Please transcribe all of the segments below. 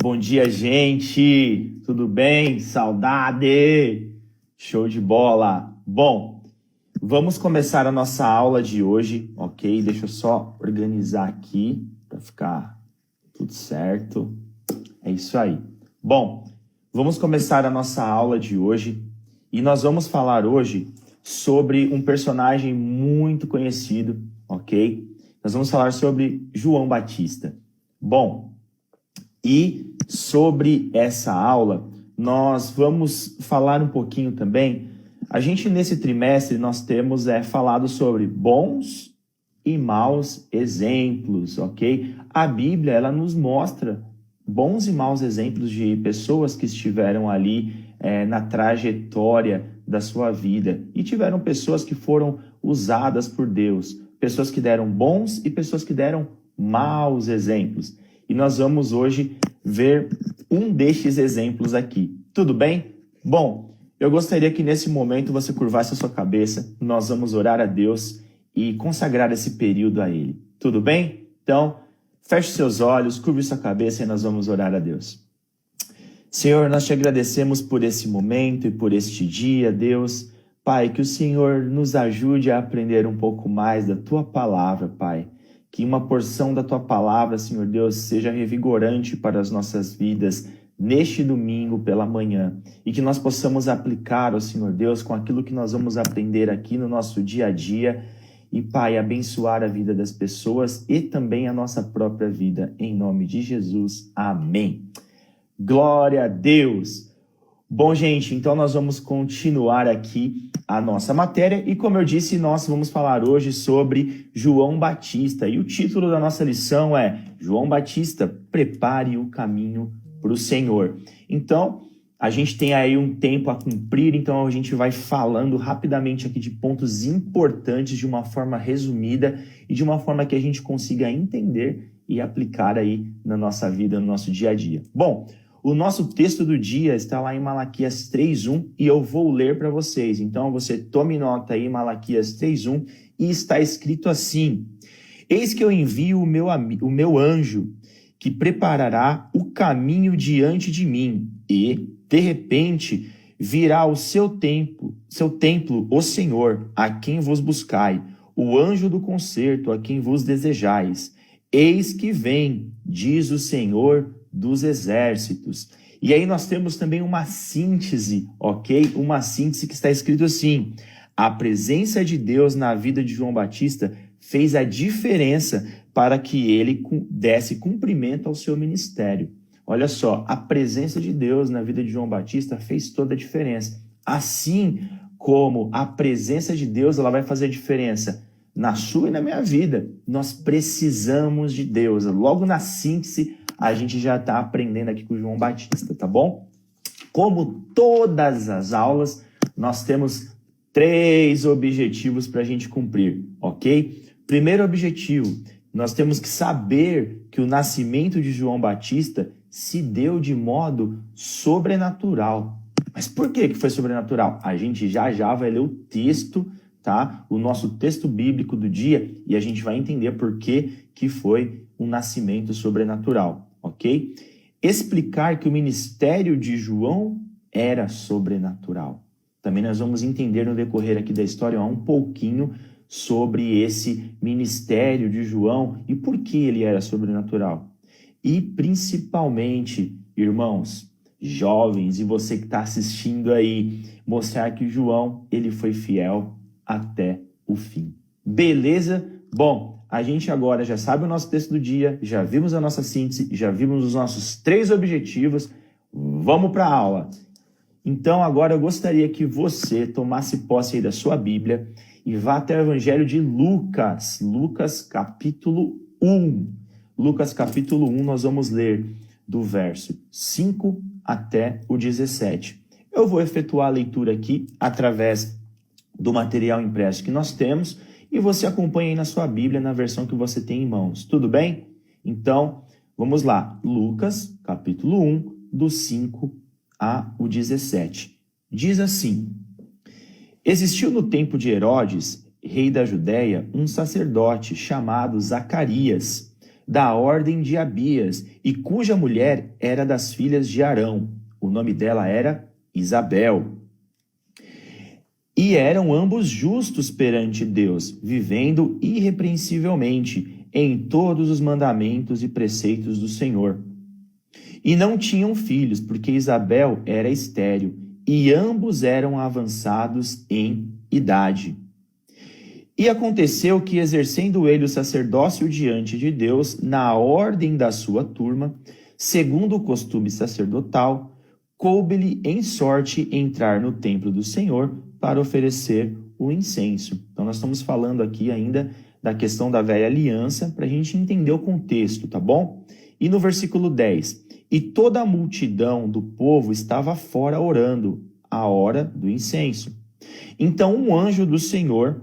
Bom dia, gente! Tudo bem? Saudade! Show de bola! Bom, vamos começar a nossa aula de hoje, ok? Deixa eu só organizar aqui para ficar tudo certo. É isso aí. Bom, vamos começar a nossa aula de hoje e nós vamos falar hoje sobre um personagem muito conhecido, ok? Nós vamos falar sobre João Batista. Bom, e sobre essa aula, nós vamos falar um pouquinho também. A gente, nesse trimestre, nós temos falado sobre bons e maus exemplos, ok? A Bíblia, ela nos mostra bons e maus exemplos de pessoas que estiveram ali na trajetória da sua vida. E tiveram pessoas que foram usadas por Deus, pessoas que deram bons e pessoas que deram maus exemplos. E nós vamos hoje ver um destes exemplos aqui. Tudo bem? Bom, eu gostaria que nesse momento você curvasse a sua cabeça. Nós vamos orar a Deus e consagrar esse período a Ele. Tudo bem? Então, feche seus olhos, curve sua cabeça e nós vamos orar a Deus. Senhor, nós te agradecemos por esse momento e por este dia, Deus. Pai, que o Senhor nos ajude a aprender um pouco mais da Tua palavra, Pai. Que uma porção da Tua palavra, Senhor Deus, seja revigorante para as nossas vidas neste domingo pela manhã. E que nós possamos aplicar, ó Senhor Deus, com aquilo que nós vamos aprender aqui no nosso dia a dia. E, Pai, abençoar a vida das pessoas e também a nossa própria vida. Em nome de Jesus. Amém. Glória a Deus. Bom, gente, então nós vamos continuar aqui a nossa matéria e, como eu disse, nós vamos falar hoje sobre João Batista. E o título da nossa lição é João Batista, prepare o caminho para o Senhor. Então, a gente tem aí um tempo a cumprir, então a gente vai falando rapidamente aqui de pontos importantes de uma forma resumida e de uma forma que a gente consiga entender e aplicar aí na nossa vida, no nosso dia a dia. Bom, o nosso texto do dia está lá em Malaquias 3:1 e eu vou ler para vocês. Então você tome nota aí, Malaquias 3:1, e está escrito assim: Eis que eu envio o meu anjo, que preparará o caminho diante de mim, e, de repente, virá ao seu templo, o Senhor, a quem vos buscai, o anjo do concerto, a quem vos desejais. Eis que vem, diz o Senhor dos exércitos. E aí nós temos também uma síntese, ok? Uma síntese que está escrito assim: a presença de Deus na vida de João Batista fez a diferença para que ele desse cumprimento ao seu ministério. Olha só, a presença de Deus na vida de João Batista fez toda a diferença. Assim como a presença de Deus, ela vai fazer a diferença na sua e na minha vida. Nós precisamos de Deus. Logo na síntese, a gente já está aprendendo aqui com o João Batista, tá bom? Como todas as aulas, nós temos 3 objetivos para a gente cumprir, ok? Primeiro objetivo, nós temos que saber que o nascimento de João Batista se deu de modo sobrenatural. Mas por que foi sobrenatural? A gente já vai ler o texto, tá? O nosso texto bíblico do dia, e a gente vai entender por que foi um nascimento sobrenatural, ok? Explicar que o ministério de João era sobrenatural. Também nós vamos entender no decorrer aqui da história um pouquinho sobre esse ministério de João e por que ele era sobrenatural. E principalmente, irmãos, jovens, e você que está assistindo aí, mostrar que João, ele foi fiel até o fim. Beleza? Bom, a gente agora já sabe o nosso texto do dia, já vimos a nossa síntese, já vimos os nossos 3 objetivos. Vamos para a aula. Então, agora eu gostaria que você tomasse posse aí da sua Bíblia e vá até o Evangelho de Lucas, Lucas capítulo 1. Lucas capítulo 1, nós vamos ler do verso 5 até o 17. Eu vou efetuar a leitura aqui através do material impresso que nós temos e você acompanha aí na sua Bíblia, na versão que você tem em mãos. Tudo bem? Então, vamos lá. Lucas capítulo 1, do 5 ao 17. Diz assim: Existiu no tempo de Herodes, rei da Judéia, um sacerdote chamado Zacarias, da ordem de Abias, e cuja mulher era das filhas de Arão. O nome dela era Isabel. E eram ambos justos perante Deus, vivendo irrepreensivelmente em todos os mandamentos e preceitos do Senhor. E não tinham filhos, porque Isabel era estéril, e ambos eram avançados em idade. E aconteceu que, exercendo ele o sacerdócio diante de Deus, na ordem da sua turma, segundo o costume sacerdotal, coube-lhe em sorte entrar no templo do Senhor para oferecer o incenso. Então, nós estamos falando aqui ainda da questão da velha aliança, para a gente entender o contexto, tá bom? E no versículo 10, e toda a multidão do povo estava fora orando, a hora do incenso. Então, um anjo do Senhor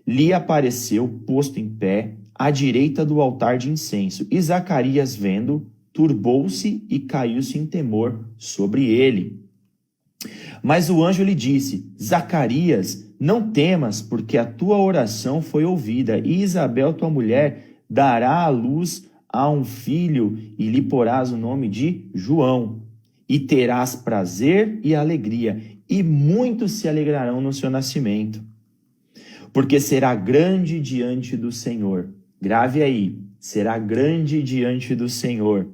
lhe apareceu posto em pé, à direita do altar de incenso. E Zacarias, vendo, turbou-se e caiu-se em temor sobre ele. Mas o anjo lhe disse: Zacarias, não temas, porque a tua oração foi ouvida, e Isabel, tua mulher, dará à luz a um filho, e lhe porás o nome de João. E terás prazer e alegria, e muitos se alegrarão no seu nascimento. Porque será grande diante do Senhor. Grave aí, será grande diante do Senhor.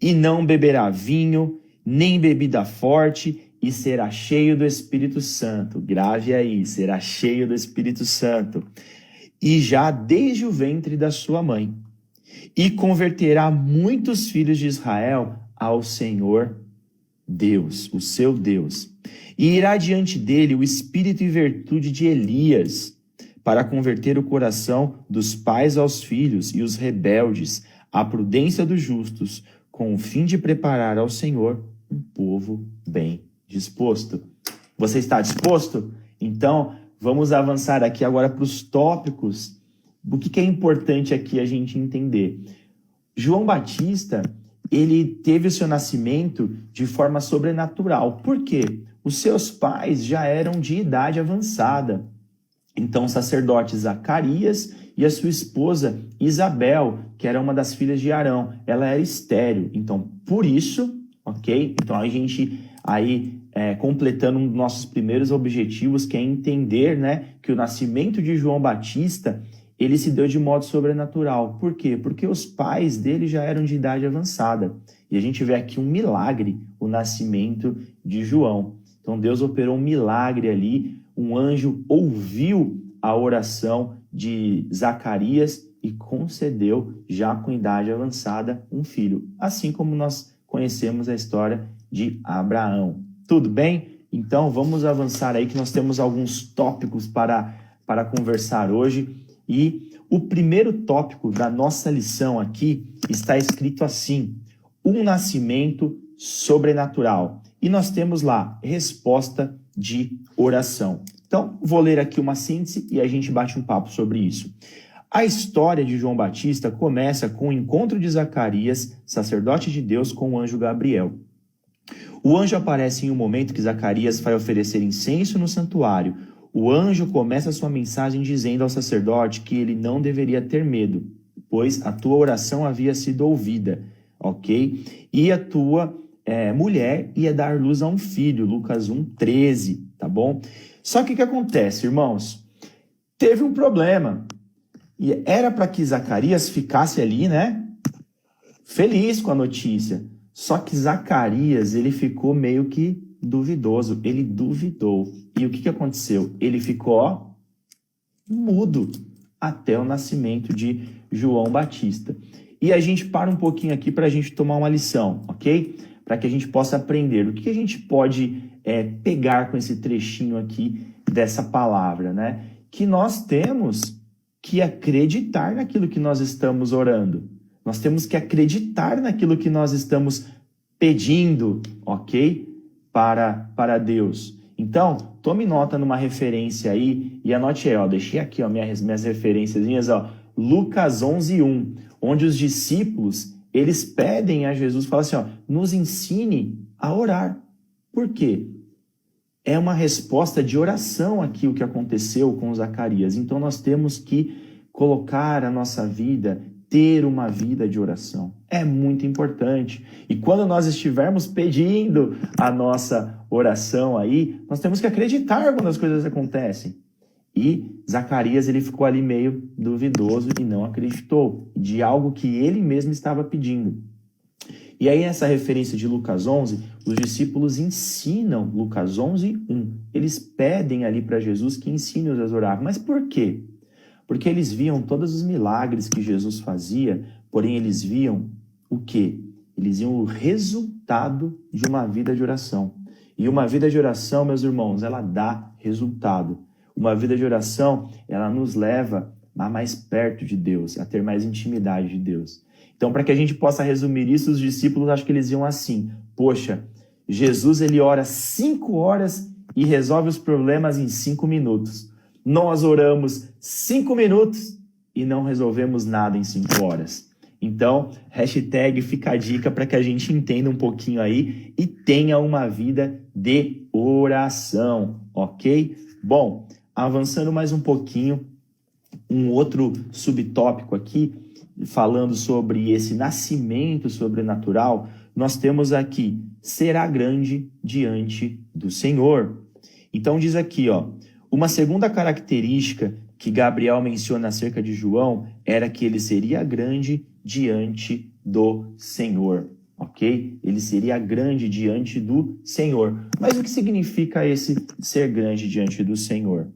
E não beberá vinho, nem bebida forte, e será cheio do Espírito Santo. Grave aí, será cheio do Espírito Santo. E já desde o ventre da sua mãe. E converterá muitos filhos de Israel ao Senhor Deus, o seu Deus. E irá diante dele o espírito e virtude de Elias, para converter o coração dos pais aos filhos e os rebeldes à prudência dos justos, com o fim de preparar ao Senhor um povo bem disposto. Você está disposto? Então, vamos avançar aqui agora para os tópicos. O que é importante aqui a gente entender? João Batista, ele teve o seu nascimento de forma sobrenatural. Por quê? Os seus pais já eram de idade avançada. Então, o sacerdote Zacarias e a sua esposa Isabel, que era uma das filhas de Arão, ela era estéril. Então, por isso, ok? Então, a gente completando um dos nossos primeiros objetivos, que é entender, né, que o nascimento de João Batista, ele se deu de modo sobrenatural. Por quê? Porque os pais dele já eram de idade avançada. E a gente vê aqui um milagre, o nascimento de João. Então, Deus operou um milagre ali. Um anjo ouviu a oração de Zacarias e concedeu, já com idade avançada, um filho. Assim como nós conhecemos a história de Abraão. Tudo bem? Então vamos avançar aí, que nós temos alguns tópicos para conversar hoje. E o primeiro tópico da nossa lição aqui está escrito assim: um nascimento sobrenatural. E nós temos lá, resposta de oração. Então, vou ler aqui uma síntese e a gente bate um papo sobre isso. A história de João Batista começa com o encontro de Zacarias, sacerdote de Deus, com o anjo Gabriel. O anjo aparece em um momento que Zacarias vai oferecer incenso no santuário. O anjo começa sua mensagem dizendo ao sacerdote que ele não deveria ter medo, pois a tua oração havia sido ouvida, ok? E a tua mulher ia dar luz a um filho, Lucas 1:13, tá bom? Só que o que acontece, irmãos? Teve um problema. E era para que Zacarias ficasse ali, né? Feliz com a notícia. Só que Zacarias, ele ficou meio que duvidoso. Ele duvidou. E o que aconteceu? Ele ficou, mudo até o nascimento de João Batista. E a gente para um pouquinho aqui para a gente tomar uma lição, ok? Para que a gente possa aprender. O que a gente pode pegar com esse trechinho aqui dessa palavra, né? Que nós temos que acreditar naquilo que nós estamos orando. Nós temos que acreditar naquilo que nós estamos pedindo, ok? Para Deus. Então, tome nota numa referência aí e anote aí, ó. Deixei aqui, ó, minhas referênciazinhas, ó. Lucas 11:1, onde os discípulos, eles pedem a Jesus, falam assim, ó, nos ensine a orar. Por quê? É uma resposta de oração aqui o que aconteceu com Zacarias. Então nós temos que colocar a nossa vida, ter uma vida de oração. É muito importante. E quando nós estivermos pedindo a nossa oração aí, nós temos que acreditar quando as coisas acontecem. E Zacarias, ele ficou ali meio duvidoso e não acreditou de algo que ele mesmo estava pedindo. E aí, essa referência de Lucas 11, os discípulos ensinam, Lucas 11, 1. Eles pedem ali para Jesus que ensine-os a orar. Mas por quê? Porque eles viam todos os milagres que Jesus fazia, porém eles viam o quê? Eles viam o resultado de uma vida de oração. E uma vida de oração, meus irmãos, ela dá resultado. Uma vida de oração, ela nos leva a mais perto de Deus, a ter mais intimidade de Deus. Então, para que a gente possa resumir isso, os discípulos, acho que eles iam assim: poxa, Jesus, ele ora 5 horas e resolve os problemas em 5 minutos. Nós oramos 5 minutos e não resolvemos nada em 5 horas. Então, hashtag fica a dica para que a gente entenda um pouquinho aí e tenha uma vida de oração, ok? Bom, avançando mais um pouquinho, um outro subtópico aqui, falando sobre esse nascimento sobrenatural, nós temos aqui, será grande diante do Senhor. Então diz aqui, uma segunda característica que Gabriel menciona acerca de João era que ele seria grande diante do Senhor, ok? Ele seria grande diante do Senhor. Mas o que significa esse ser grande diante do Senhor?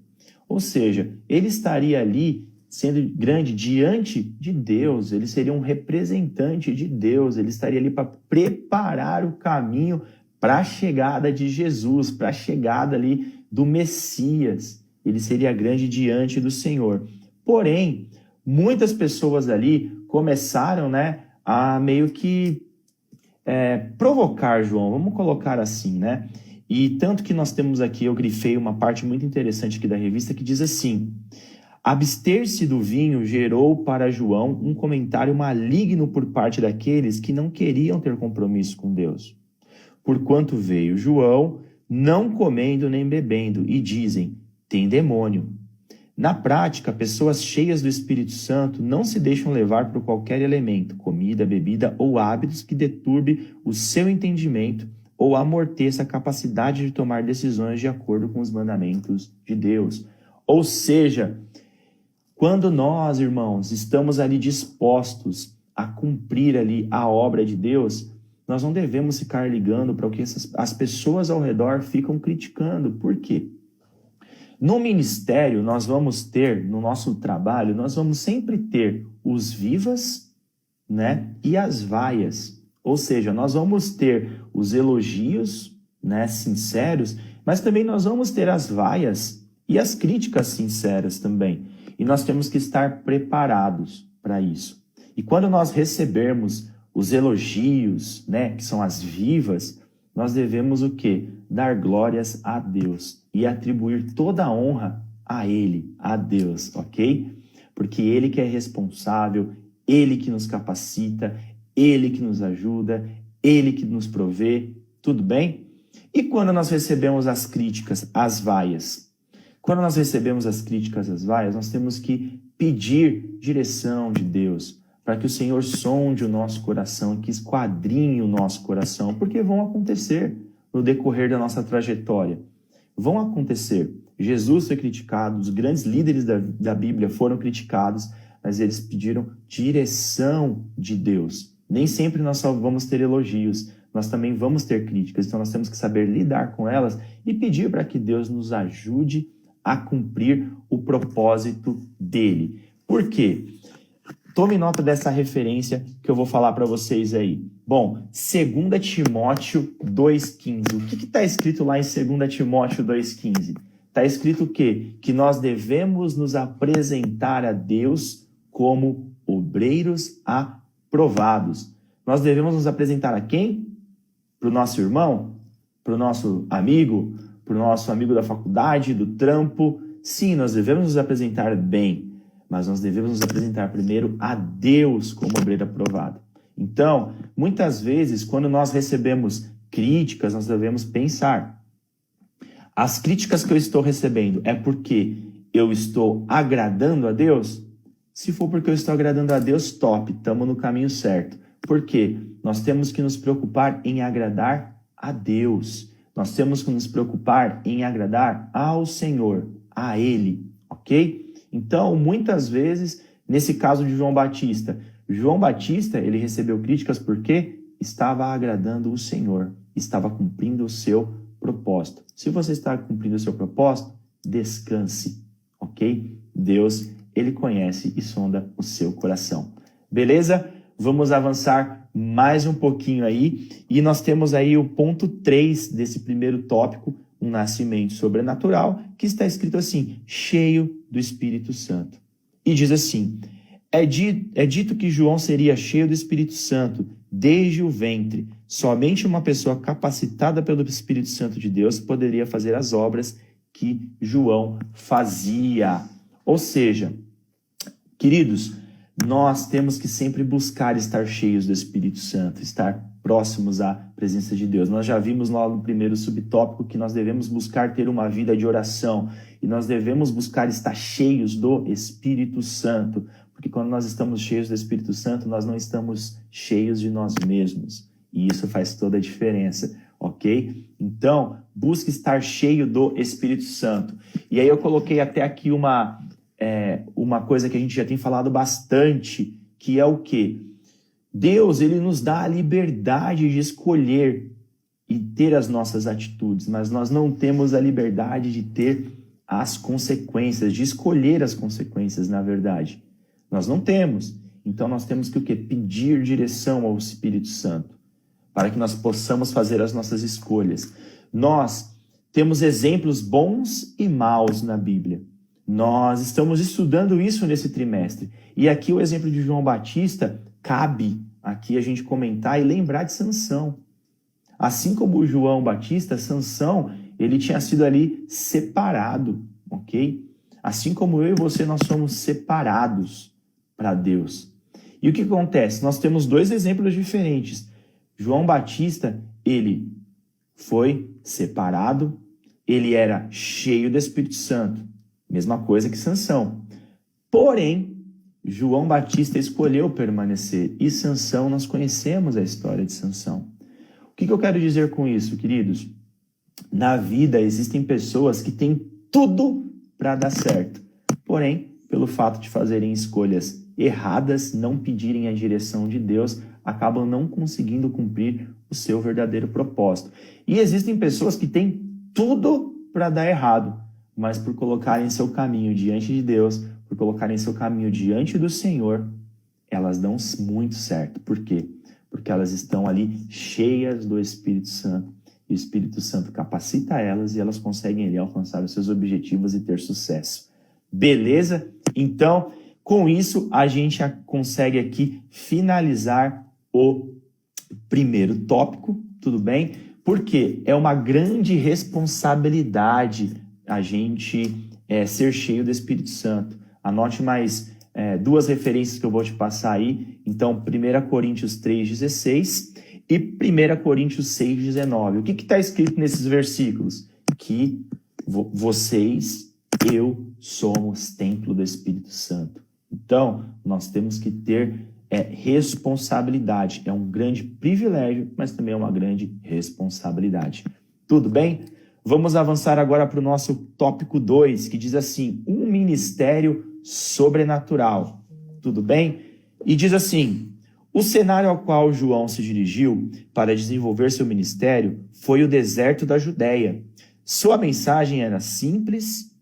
Ou seja, ele estaria ali sendo grande diante de Deus, ele seria um representante de Deus, ele estaria ali para preparar o caminho para a chegada de Jesus, para a chegada ali do Messias. Ele seria grande diante do Senhor. Porém, muitas pessoas ali começaram, a meio que provocar João, vamos colocar assim, E tanto que nós temos aqui, eu grifei uma parte muito interessante aqui da revista que diz assim: abster-se do vinho gerou para João um comentário maligno por parte daqueles que não queriam ter compromisso com Deus. Porquanto veio João, não comendo nem bebendo, e dizem, tem demônio. Na prática, pessoas cheias do Espírito Santo não se deixam levar por qualquer elemento, comida, bebida ou hábitos que deturbe o seu entendimento ou amorteça a capacidade de tomar decisões de acordo com os mandamentos de Deus. Ou seja, quando nós, irmãos, estamos ali dispostos a cumprir ali a obra de Deus, nós não devemos ficar ligando para o que as pessoas ao redor ficam criticando. Por quê? No ministério, nós vamos ter, no nosso trabalho, nós vamos sempre ter os vivas, e as vaias. Ou seja, nós vamos ter os elogios, sinceros, mas também nós vamos ter as vaias e as críticas sinceras também. E nós temos que estar preparados para isso. E quando nós recebermos os elogios, que são as vivas, nós devemos o quê? Dar glórias a Deus e atribuir toda a honra a Ele, a Deus, ok? Porque Ele que é responsável, Ele que nos capacita, Ele que nos ajuda, Ele que nos provê, tudo bem? E quando nós recebemos as críticas, as vaias? Quando nós recebemos as críticas, as vaias, nós temos que pedir direção de Deus, para que o Senhor sonde o nosso coração, que esquadrinhe o nosso coração, porque vão acontecer no decorrer da nossa trajetória. Vão acontecer. Jesus foi criticado, os grandes líderes da Bíblia foram criticados, mas eles pediram direção de Deus. Nem sempre nós só vamos ter elogios, nós também vamos ter críticas, então nós temos que saber lidar com elas e pedir para que Deus nos ajude a cumprir o propósito dele. Por quê? Tome nota dessa referência que eu vou falar para vocês aí. Bom, 2 Timóteo 2,15. O que está escrito lá em 2 Timóteo 2,15? Está escrito o quê? Que nós devemos nos apresentar a Deus como obreiros aprovados. Nós devemos nos apresentar a quem? Para o nosso irmão? Para o nosso amigo? Para o nosso amigo da faculdade, do trampo? Sim, nós devemos nos apresentar bem. Mas nós devemos nos apresentar primeiro a Deus como obreiro aprovado. Então, muitas vezes, quando nós recebemos críticas, nós devemos pensar: as críticas que eu estou recebendo é porque eu estou agradando a Deus? Se for porque eu estou agradando a Deus, top, estamos no caminho certo. Por quê? Nós temos que nos preocupar em agradar a Deus. Nós temos que nos preocupar em agradar ao Senhor, a Ele, ok? Então, muitas vezes, nesse caso de João Batista, ele recebeu críticas porque estava agradando o Senhor, estava cumprindo o seu propósito. Se você está cumprindo o seu propósito, descanse, ok? Deus, Ele conhece e sonda o seu coração. Beleza? Vamos avançar mais um pouquinho aí. E nós temos aí o ponto 3 desse primeiro tópico, um nascimento sobrenatural, que está escrito assim, cheio do Espírito Santo. E diz assim, é dito que João seria cheio do Espírito Santo desde o ventre. Somente uma pessoa capacitada pelo Espírito Santo de Deus poderia fazer as obras que João fazia. Ou seja, queridos, nós temos que sempre buscar estar cheios do Espírito Santo, estar próximos à presença de Deus. Nós já vimos lá no primeiro subtópico que nós devemos buscar ter uma vida de oração e nós devemos buscar estar cheios do Espírito Santo, porque quando nós estamos cheios do Espírito Santo, nós não estamos cheios de nós mesmos e isso faz toda a diferença, ok? Então, busque estar cheio do Espírito Santo. E aí eu coloquei até aqui uma coisa que a gente já tem falado bastante, que é o quê? Deus, ele nos dá a liberdade de escolher e ter as nossas atitudes, mas nós não temos a liberdade de ter as consequências, de escolher as consequências, na verdade. Nós não temos. Então nós temos que o quê? Pedir direção ao Espírito Santo, para que nós possamos fazer as nossas escolhas. Nós temos exemplos bons e maus na Bíblia. Nós estamos estudando isso nesse trimestre. E aqui o exemplo de João Batista, cabe aqui a gente comentar e lembrar de Sansão. Assim como o João Batista, Sansão, ele tinha sido ali separado, ok? Assim como eu e você, nós somos separados para Deus. E o que acontece? Nós temos dois exemplos diferentes. João Batista, ele foi separado, ele era cheio do Espírito Santo. Mesma coisa que Sansão. Porém, João Batista escolheu permanecer. E Sansão, nós conhecemos a história de Sansão. O que eu quero dizer com isso, queridos? Na vida existem pessoas que têm tudo para dar certo. Porém, pelo fato de fazerem escolhas erradas, não pedirem a direção de Deus, acabam não conseguindo cumprir o seu verdadeiro propósito. E existem pessoas que têm tudo para dar errado, mas por colocarem seu caminho diante de Deus, por colocarem seu caminho diante do Senhor, elas dão muito certo. Por quê? Porque elas estão ali cheias do Espírito Santo. E o Espírito Santo capacita elas e elas conseguem ali alcançar os seus objetivos e ter sucesso. Beleza? Então, com isso, a gente consegue aqui finalizar o primeiro tópico, tudo bem? Porque é uma grande responsabilidade a gente ser cheio do Espírito Santo. Anote mais duas referências que eu vou te passar aí. Então, 1 Coríntios 3,16 e 1 Coríntios 6,19. O que está escrito nesses versículos? Que vocês, eu, somos templo do Espírito Santo. Então, nós temos que ter responsabilidade. É um grande privilégio, mas também é uma grande responsabilidade. Tudo bem? Vamos avançar agora para o nosso tópico 2, que diz assim, um ministério sobrenatural. Tudo bem? E diz assim, o cenário ao qual João se dirigiu para desenvolver seu ministério foi o deserto da Judéia. Sua mensagem era simples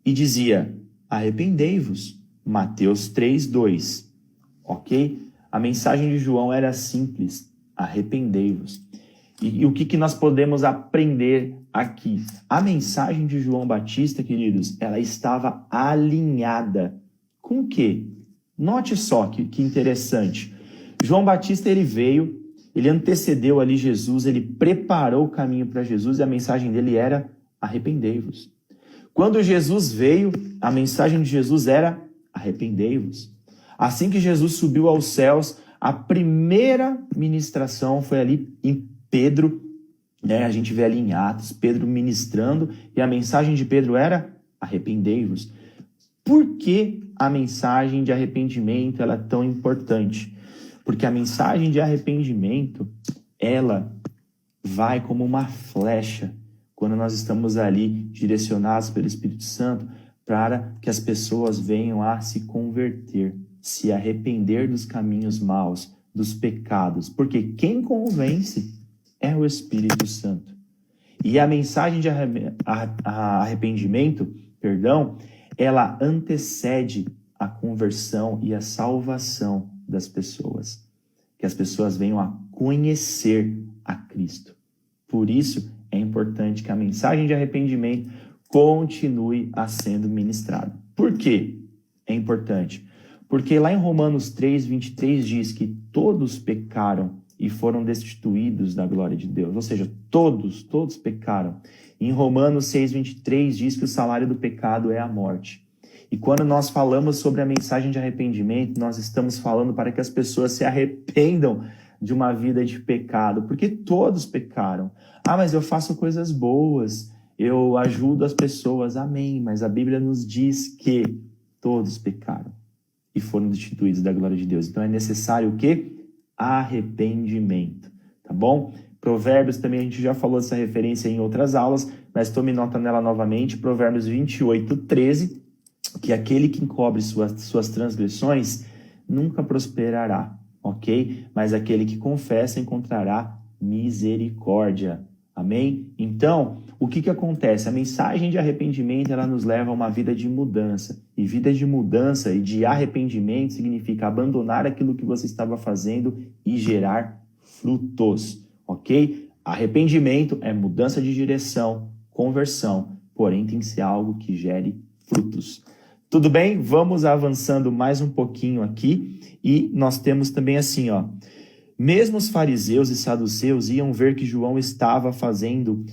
e dizia, arrependei-vos. Mateus 3:2. Ok? A mensagem de João era simples, arrependei-vos. E o que nós podemos aprender aqui? A mensagem de João Batista, queridos, ela estava alinhada com o quê? Note só que interessante. João Batista, ele veio, ele antecedeu ali Jesus, ele preparou o caminho para Jesus e a mensagem dele era arrependei-vos. Quando Jesus veio, a mensagem de Jesus era arrependei-vos. Assim que Jesus subiu aos céus, a primeira ministração foi ali em Pedro, a gente vê ali em Atos, Pedro ministrando, e a mensagem de Pedro era arrependei-vos. Por que a mensagem de arrependimento ela é tão importante? Porque a mensagem de arrependimento, ela vai como uma flecha quando nós estamos ali direcionados pelo Espírito Santo para que as pessoas venham a se converter, se arrepender dos caminhos maus, dos pecados. Porque quem convence é o Espírito Santo. E a mensagem de arrependimento, ela antecede a conversão e a salvação das pessoas. Que as pessoas venham a conhecer a Cristo. Por isso, é importante que a mensagem de arrependimento continue a sendo ministrada. Por quê? É importante. Porque lá em Romanos 3:23 diz que todos pecaram e foram destituídos da glória de Deus. Ou seja, todos pecaram. Em Romanos 6:23 diz que o salário do pecado é a morte. E quando nós falamos sobre a mensagem de arrependimento, nós estamos falando para que as pessoas se arrependam de uma vida de pecado, porque todos pecaram. Ah, mas eu faço coisas boas, eu ajudo as pessoas, amém. Mas a Bíblia nos diz que todos pecaram e foram destituídos da glória de Deus. Então é necessário o quê? Arrependimento, tá bom? Provérbios também, a gente já falou dessa referência em outras aulas, mas tome nota nela novamente, Provérbios 28:13, que aquele que encobre suas transgressões nunca prosperará, ok? Mas aquele que confessa encontrará misericórdia, amém? Então, o que acontece? A mensagem de arrependimento, ela nos leva a uma vida de mudança. E vida de mudança e de arrependimento significa abandonar aquilo que você estava fazendo e gerar frutos, ok? Arrependimento é mudança de direção, conversão, porém tem que ser algo que gere frutos. Tudo bem? Vamos avançando mais um pouquinho aqui e nós temos também assim, ó. Mesmo os fariseus e saduceus iam ver que João estava fazendo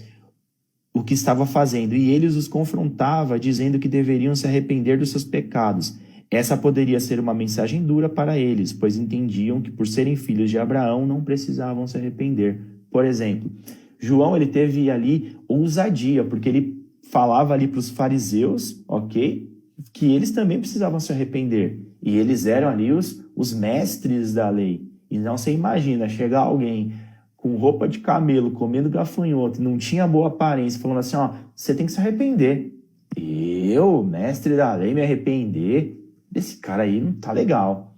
o que estava fazendo e ele os confrontava dizendo que deveriam se arrepender dos seus pecados. Essa poderia ser uma mensagem dura para eles, pois entendiam que por serem filhos de Abraão não precisavam se arrepender. Por exemplo, João ele teve ali ousadia, porque ele falava ali para os fariseus, ok? Que eles também precisavam se arrepender. E eles eram ali os mestres da lei. E não você imagina chegar alguém com roupa de camelo, comendo gafanhoto, não tinha boa aparência, falando assim, ó, você tem que se arrepender. Eu, mestre da lei, me arrepender? Esse cara aí não tá legal.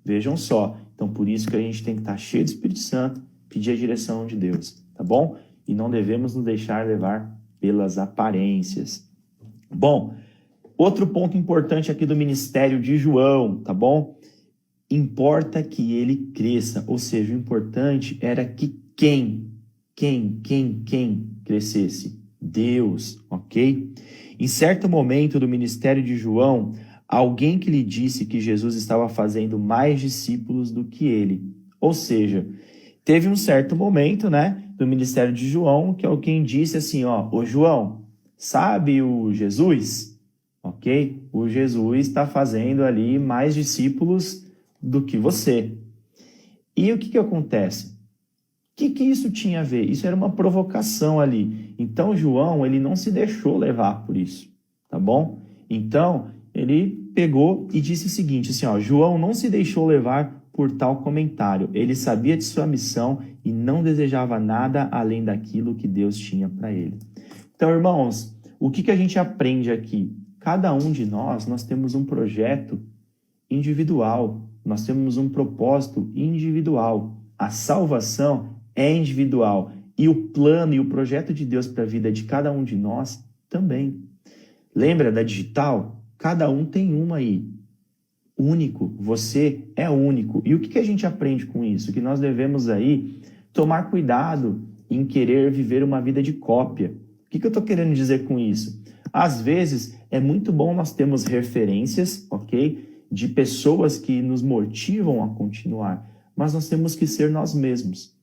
Vejam só. Então, por isso que a gente tem que estar cheio do Espírito Santo, pedir a direção de Deus, tá bom? E não devemos nos deixar levar pelas aparências. Bom, outro ponto importante aqui do ministério de João, tá bom? Importa que ele cresça, ou seja, o importante era que quem crescesse? Deus, ok? Em certo momento do ministério de João, alguém que lhe disse que Jesus estava fazendo mais discípulos do que ele. Ou seja, teve um certo momento, né, do ministério de João, que alguém disse assim, ó, ô João, sabe o Jesus? Ok? O Jesus está fazendo ali mais discípulos do que você. E o que acontece? O que isso tinha a ver? Isso era uma provocação ali. Então, João, ele não se deixou levar por isso, tá bom? Então, ele pegou e disse o seguinte, assim, ó, João não se deixou levar por tal comentário. Ele sabia de sua missão e não desejava nada além daquilo que Deus tinha para ele. Então, irmãos, o que a gente aprende aqui? Cada um de nós temos um projeto individual, nós temos um propósito individual. A salvação é individual e o plano e o projeto de Deus para a vida de cada um de nós também. Lembra da digital? Cada um tem uma aí. Único, você é único. E o que a gente aprende com isso? Que nós devemos aí tomar cuidado em querer viver uma vida de cópia. O que eu estou querendo dizer com isso? Às vezes é muito bom nós termos referências, ok? De pessoas que nos motivam a continuar, mas nós temos que ser nós mesmos.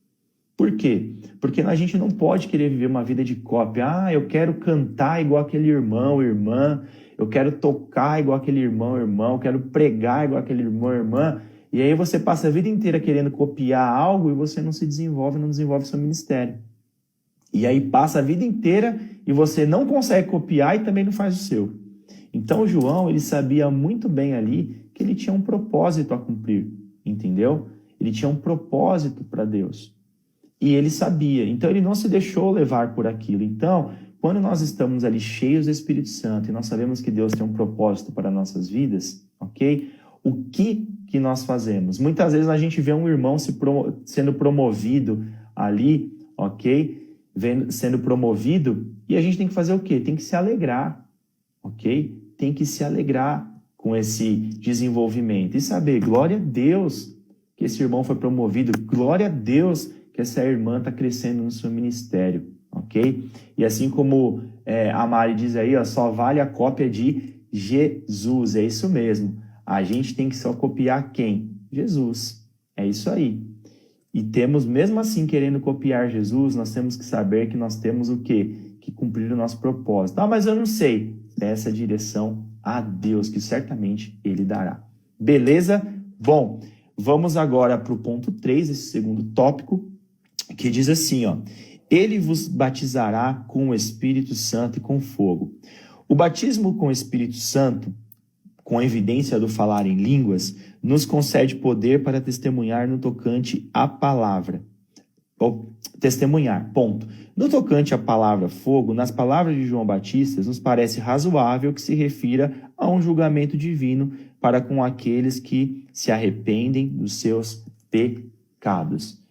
Por quê? Porque a gente não pode querer viver uma vida de cópia. Ah, eu quero cantar igual aquele irmão, irmã, eu quero tocar igual aquele irmão, irmão, eu quero pregar igual aquele irmão, irmã, e aí você passa a vida inteira querendo copiar algo e você não se desenvolve, não desenvolve seu ministério. E aí passa a vida inteira e você não consegue copiar e também não faz o seu. Então João, ele sabia muito bem ali que ele tinha um propósito a cumprir, entendeu? Ele tinha um propósito para Deus. E ele sabia, então ele não se deixou levar por aquilo. Então, quando nós estamos ali cheios do Espírito Santo e nós sabemos que Deus tem um propósito para nossas vidas, ok? O que nós fazemos? Muitas vezes a gente vê um irmão sendo promovido ali, ok? Sendo promovido, e a gente tem que fazer o quê? Tem que se alegrar, ok? Tem que se alegrar com esse desenvolvimento e saber, glória a Deus que esse irmão foi promovido, glória a Deus que essa irmã está crescendo no seu ministério, ok? E assim como a Mari diz aí, ó, só vale a cópia de Jesus, é isso mesmo. A gente tem que só copiar quem? Jesus, é isso aí. E temos, mesmo assim, querendo copiar Jesus, nós temos que saber que nós temos o quê? Que cumprir o nosso propósito. Ah, mas eu não sei. Dessa direção a Deus, que certamente Ele dará. Beleza? Bom, vamos agora para o ponto 3, esse segundo tópico, que diz assim, ó. Ele vos batizará com o Espírito Santo e com fogo. O batismo com o Espírito Santo, com a evidência do falar em línguas, nos concede poder para testemunhar no tocante à palavra. Testemunhar, ponto. No tocante à palavra fogo, nas palavras de João Batista, nos parece razoável que se refira a um julgamento divino para com aqueles que se arrependem dos seus pecados.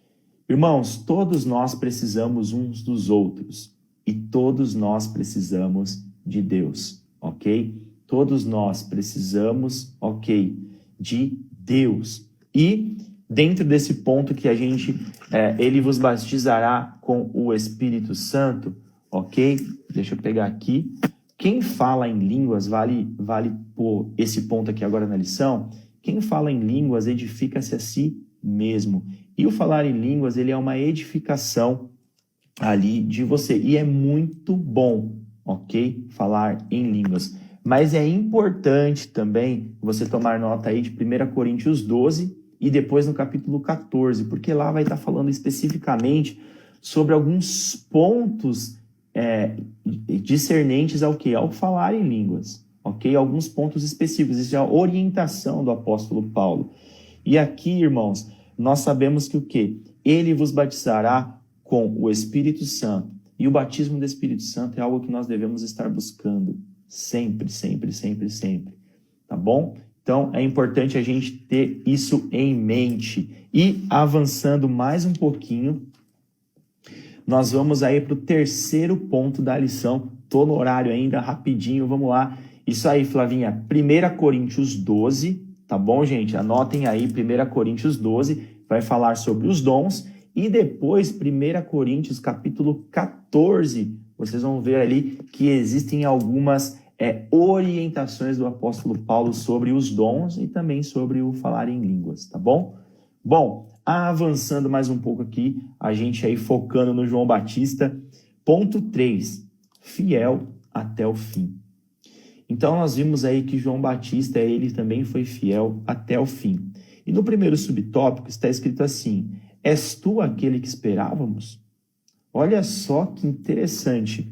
Irmãos, todos nós precisamos uns dos outros e todos nós precisamos de Deus, ok? Todos nós precisamos, ok, de Deus. E dentro desse ponto que a gente, ele vos batizará com o Espírito Santo, ok? Deixa eu pegar aqui. Quem fala em línguas, vale pôr esse ponto aqui agora na lição, quem fala em línguas edifica-se a si mesmo. E o falar em línguas, ele é uma edificação ali de você. E é muito bom, ok? Falar em línguas. Mas é importante também você tomar nota aí de 1 Coríntios 12 e depois no capítulo 14, porque lá vai estar falando especificamente sobre alguns pontos discernentes ao quê? Ao falar em línguas, ok? Alguns pontos específicos, isso é a orientação do apóstolo Paulo. E aqui, irmãos, nós sabemos que o quê? Ele vos batizará com o Espírito Santo. E o batismo do Espírito Santo é algo que nós devemos estar buscando. Sempre, sempre, sempre, sempre. Tá bom? Então, é importante a gente ter isso em mente. E avançando mais um pouquinho, nós vamos aí para o terceiro ponto da lição. Tô no horário ainda, rapidinho, vamos lá. Isso aí, Flavinha, 1 Coríntios 12, tá bom, gente? Anotem aí, 1 Coríntios 12, vai falar sobre os dons. E depois, 1 Coríntios, capítulo 14, vocês vão ver ali que existem algumas orientações do apóstolo Paulo sobre os dons e também sobre o falar em línguas, tá bom? Bom, avançando mais um pouco aqui, a gente aí focando no João Batista. Ponto 3, fiel até o fim. Então, nós vimos aí que João Batista, ele também foi fiel até o fim. E no primeiro subtópico está escrito assim, és tu aquele que esperávamos? Olha só que interessante.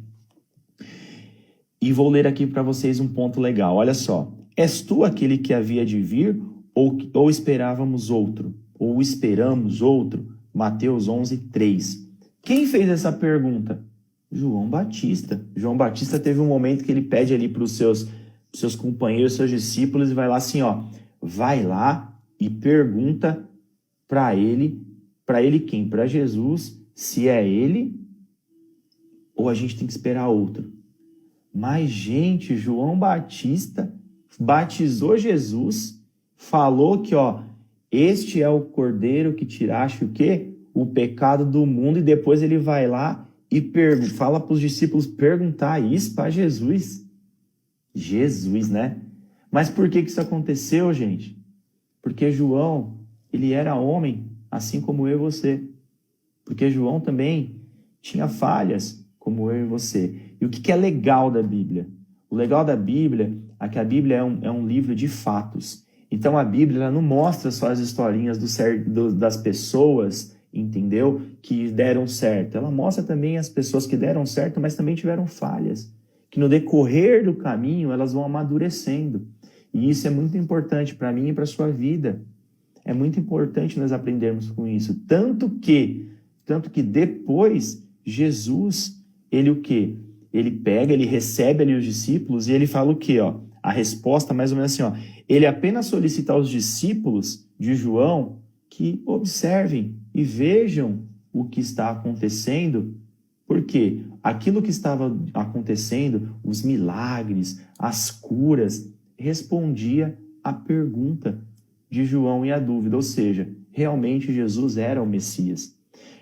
E vou ler aqui para vocês um ponto legal. Olha só. És tu aquele que havia de vir ou esperávamos outro? Ou esperamos outro? Mateus 11, 3. Quem fez essa pergunta? João Batista. João Batista teve um momento que ele pede ali para os seus companheiros, seus discípulos, e vai lá assim, ó. Vai lá e pergunta para ele quem? Para Jesus, se é ele ou a gente tem que esperar outro. Mas, gente, João Batista batizou Jesus, falou que, ó, este é o cordeiro que tiraste o quê? O pecado do mundo, e depois ele vai lá e fala para os discípulos perguntar isso para Jesus. Jesus, né? Mas por que isso aconteceu, gente? Porque João, ele era homem, assim como eu e você. Porque João também tinha falhas, como eu e você. E o que é legal da Bíblia? O legal da Bíblia é que a Bíblia é um livro de fatos. Então a Bíblia ela não mostra só as historinhas das pessoas, entendeu? Que deram certo. Ela mostra também as pessoas que deram certo, mas também tiveram falhas. que no decorrer do caminho elas vão amadurecendo. E isso é muito importante para mim e para a sua vida. É muito importante nós aprendermos com isso. Tanto que depois Jesus, ele o quê? Ele pega, ele recebe ali os discípulos e ele fala o quê? Ó? A resposta mais ou menos assim, ó. Ele apenas solicita aos discípulos de João que observem e vejam o que está acontecendo. Porque aquilo que estava acontecendo, os milagres, as curas, respondia à pergunta de João e à dúvida, ou seja, realmente Jesus era o Messias.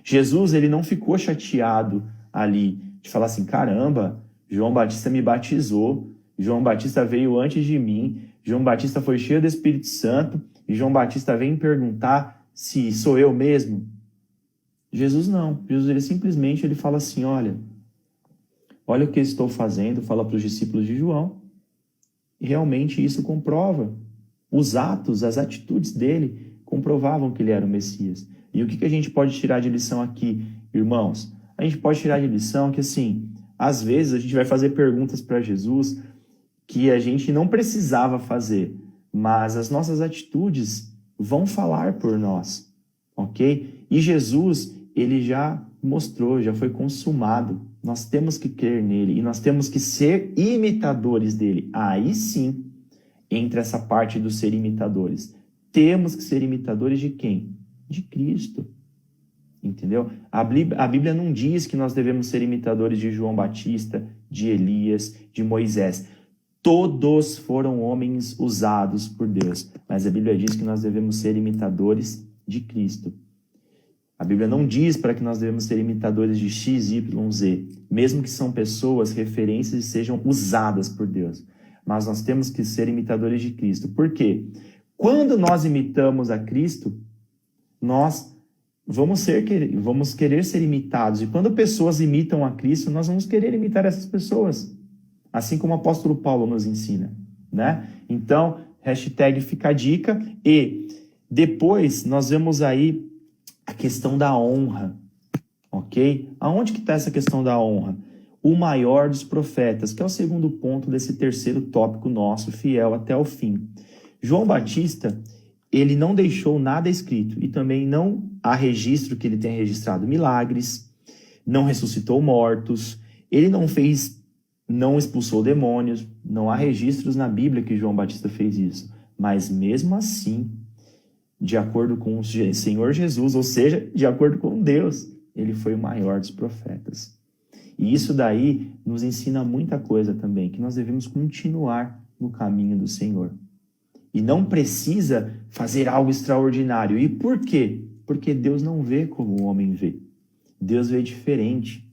Jesus, ele não ficou chateado ali de falar assim, caramba, João Batista me batizou, João Batista veio antes de mim, João Batista foi cheio do Espírito Santo e João Batista vem me perguntar se sou eu mesmo. Jesus não. Jesus, ele simplesmente ele fala assim, olha o que eu estou fazendo, fala para os discípulos de João, e realmente isso comprova. Os atos, as atitudes dele comprovavam que ele era o Messias. E o que a gente pode tirar de lição aqui, irmãos? A gente pode tirar de lição que, assim, às vezes a gente vai fazer perguntas para Jesus que a gente não precisava fazer, mas as nossas atitudes vão falar por nós, ok? E Jesus, ele já mostrou, já foi consumado. Nós temos que crer nele e nós temos que ser imitadores dele. Aí sim, entra essa parte do ser imitadores. Temos que ser imitadores de quem? De Cristo. Entendeu? A Bíblia não diz que nós devemos ser imitadores de João Batista, de Elias, de Moisés. Todos foram homens usados por Deus, mas a Bíblia diz que nós devemos ser imitadores de Cristo. A Bíblia não diz para que nós devemos ser imitadores de X, Y, Z, mesmo que são pessoas, referências e sejam usadas por Deus. Mas nós temos que ser imitadores de Cristo. Por quê? Quando nós imitamos a Cristo, nós vamos querer ser imitados. E quando pessoas imitam a Cristo, nós vamos querer imitar essas pessoas. Assim como o apóstolo Paulo nos ensina, né? Então, hashtag fica a dica. E depois nós vemos aí a questão da honra, ok? Aonde que está essa questão da honra? O maior dos profetas, que é o segundo ponto desse terceiro tópico nosso, fiel até o fim. João Batista, ele não deixou nada escrito e também não há registro que ele tenha registrado milagres, não ressuscitou mortos, ele não expulsou demônios, não há registros na Bíblia que João Batista fez isso. Mas mesmo assim, de acordo com o Senhor Jesus, ou seja, de acordo com Deus, ele foi o maior dos profetas. E isso daí nos ensina muita coisa também, que nós devemos continuar no caminho do Senhor. E não precisa fazer algo extraordinário. E por quê? Porque Deus não vê como o homem vê. Deus vê diferente.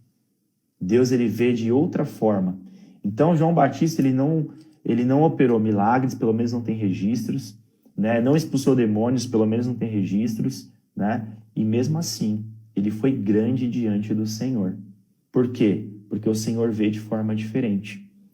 Deus, ele vê de outra forma. Então, João Batista, ele não operou milagres, pelo menos não tem registros, né? Não expulsou demônios, pelo menos não tem registros, né? E mesmo assim, ele foi grande diante do Senhor. Por quê? Porque o Senhor vê de forma diferente.